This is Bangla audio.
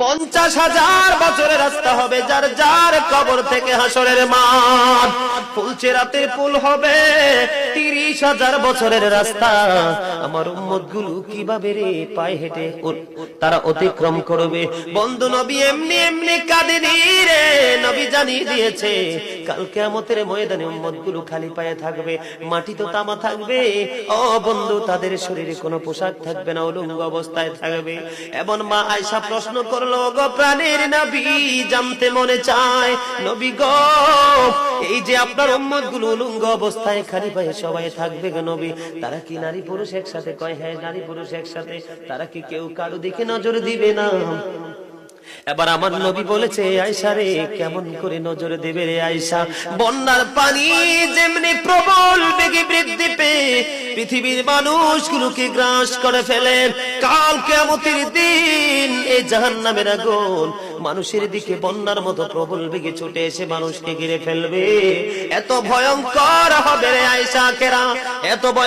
50,000 বছরের রাস্তা হবে, যার যার কবর থেকে হাসরের মাঠ। ফুলচেরাতে পুল হবে 30,000 বছরের রাস্তা। আমার উম্মত গুলো কিভাবে রে পায়ে হেঁটে তারা অতিক্রম করবে? বন্ধু নবী এমনি এমনি কাঁদেনি রে, নবী জানিয়ে দিয়েছে কাল কিয়ামতের ময়দানে উম্মত গুলো খালি পায়ে থাকবে, মাটি তো তামা থাকবে। ও বন্ধু, তাদের শরীরে কোনো পোশাক থাকবে না, উলঙ্গ অবস্থায় থাকবে। এমন মা আয়েশা প্রশ্ন করলো, গো প্রাণের নবী, জানতে মনে চায় নবী গো, এই যে আপনার উম্মত গুলো উলঙ্গ অবস্থায় খালি পায়ে সবাই থাকবে গো নবী, তারা কি নারী পুরুষ একসাথে? কয় হ্যাঁ, নারী পুরুষ একসাথে। তারা কি কেউ কারো দিকে নজর দিবে না? এবার আমার নবী বলেছে, আয়েশা রে, কেমন করে নজর দেবে রে আয়েশা? বন্যার পানি যেমনি প্রবল বেগে বৃদ্ধি পেয়ে পৃথিবীর মানুষগুলোকে গ্রাস করে ফেলে, কাল কিয়ামতের দিন এই জাহান্নামের আগুন মানুষের দিকে বন্যার মতো প্রবল বেগে ছুটে এসে মানুষকে ঘিরে ফেলবে। এত ভয়ঙ্কর হবে রে আয়েশা কেরা, এত ভয়ঙ্কর।